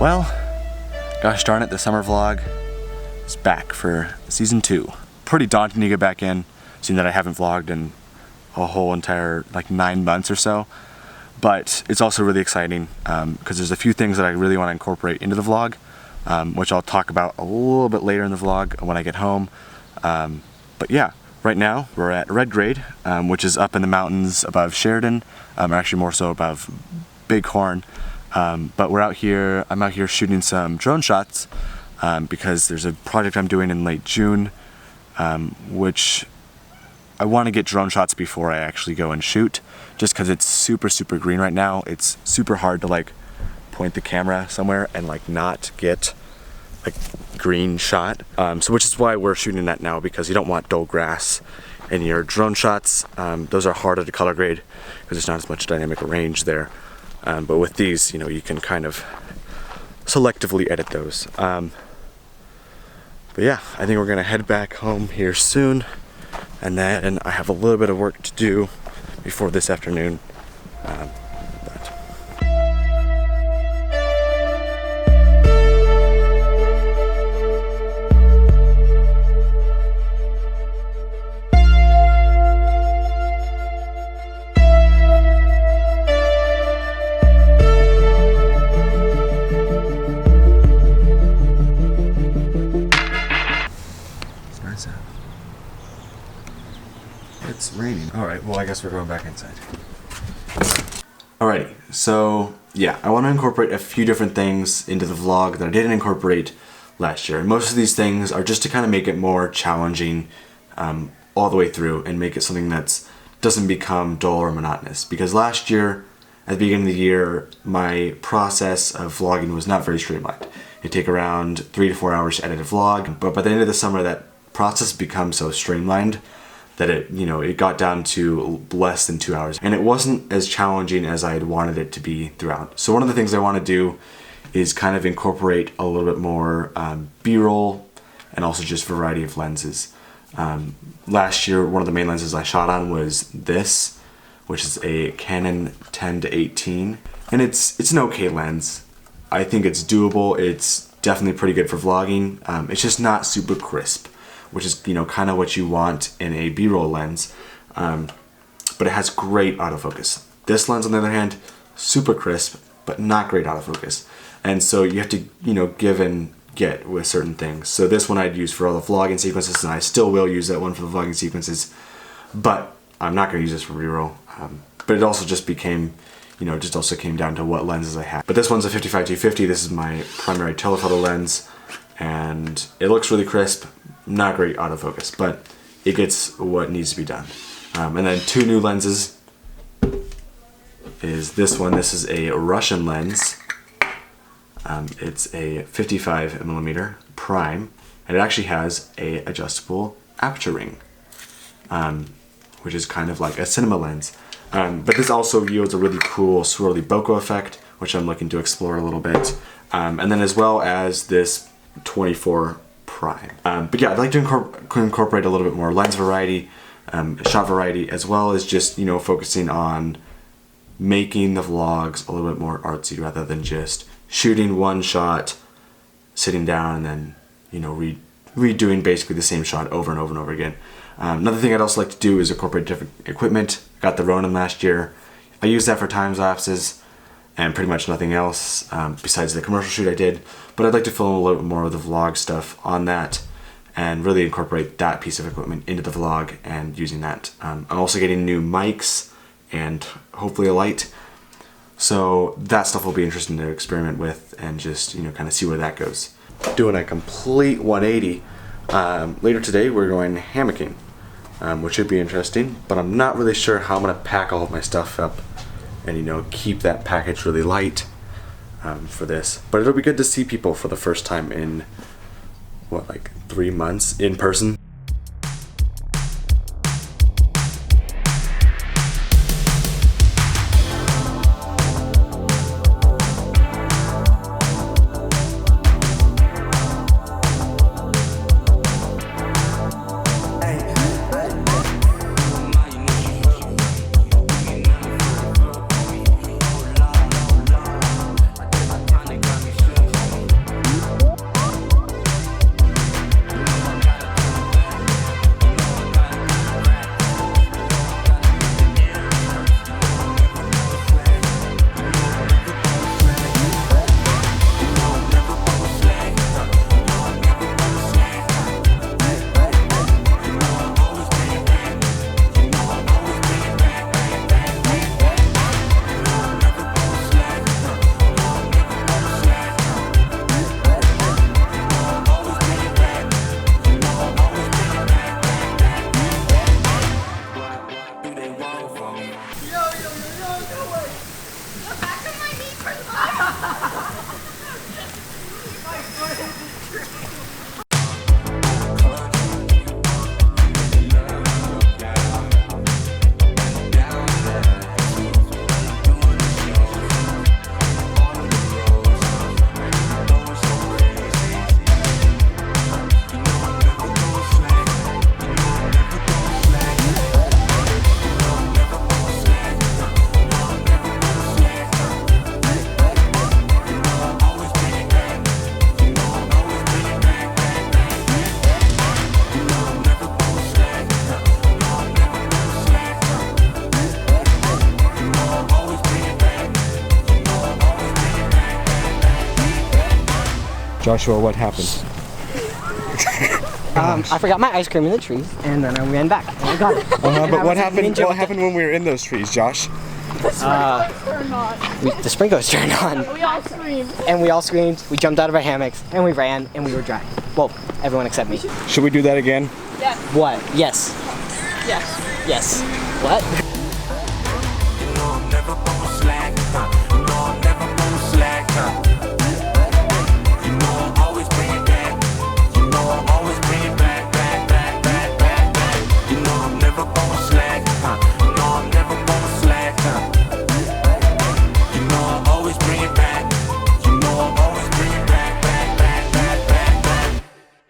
Well, gosh darn it, the summer vlog is back for season 2. Pretty daunting to get back in, seeing that I haven't vlogged in a whole entire 9 months or so. But it's also really exciting because there's a few things that I really want to incorporate into the vlog, which I'll talk about a little bit later in the vlog when I get home. But yeah, right now we're at Red Grade, which is up in the mountains above Sheridan, or actually more so above Bighorn. But we're out here, I'm out here shooting some drone shots because there's a project I'm doing in late June, which I want to get drone shots before I actually go and shoot, just because it's super green right now. It's super hard to point the camera somewhere and not get green shot. So which is why we're shooting that now, because you don't want dull grass in your drone shots. Those are harder to color grade because there's not as much dynamic range there. But with these, you can kind of selectively edit those. But yeah, I think we're gonna head back home here soon, and then I have a little bit of work to do before this afternoon. It's raining. Alright, well I guess we're going back inside. Alrighty, so yeah, I want to incorporate a few different things into the vlog that I didn't incorporate last year. Most of these things are just to kind of make it more challenging all the way through and make it something that doesn't become dull or monotonous. Because last year, at the beginning of the year, my process of vlogging was not very streamlined. It'd take around 3 to 4 hours to edit a vlog, but by the end of the summer that process becomes so streamlined that it got down to less than 2 hours, and it wasn't as challenging as I had wanted it to be throughout. So one of the things I want to do is kind of incorporate a little bit more B-roll and also just variety of lenses. Last year, one of the main lenses I shot on was this, which is a Canon 10 to 18, and it's an okay lens. I think it's doable. It's definitely pretty good for vlogging. It's just not super crisp, which is kind of what you want in a B-roll lens, but it has great autofocus. This lens, on the other hand, super crisp, but not great autofocus, and so you have to give and get with certain things. So this one I'd use for all the vlogging sequences, and I still will use that one for the vlogging sequences, but I'm not going to use this for B-roll. But it also just became, just also came down to what lenses I have. But this one's a 55-250. This is my primary telephoto lens, and it looks really crisp. Not great autofocus, but it gets what needs to be done. And then 2 new lenses is this one. This is a Russian lens. It's a 55mm prime, and it actually has a adjustable aperture ring, which is kind of like a cinema lens. But this also yields a really cool swirly bokeh effect, which I'm looking to explore a little bit. And then as well as this 24 prime. But yeah, I'd like to incorporate a little bit more lens variety, shot variety, as well as just focusing on making the vlogs a little bit more artsy rather than just shooting one shot, sitting down, and then redoing basically the same shot over and over and over again. Another thing I'd also like to do is incorporate different equipment. Got the Ronin last year. I used that for time lapses and pretty much nothing else besides the commercial shoot I did. But I'd like to film a little bit more of the vlog stuff on that and really incorporate that piece of equipment into the vlog and using that. I'm also getting new mics and hopefully a light. So that stuff will be interesting to experiment with and just kind of see where that goes. Doing a complete 180. Later today we're going hammocking, which should be interesting, but I'm not really sure how I'm going to pack all of my stuff up and keep that package really light for this. But it'll be good to see people for the first time in 3 months in person. Joshua, what happened? I forgot my ice cream in the trees, and then I ran back and I got it. But what happened? What happened when we were in those trees, Josh? The sprinklers turned on. We all screamed. And we all screamed. We jumped out of our hammocks and we ran and we were dry. Well, everyone except me. Should we do that again? Yes. What? Yes. Yes. Yes. What?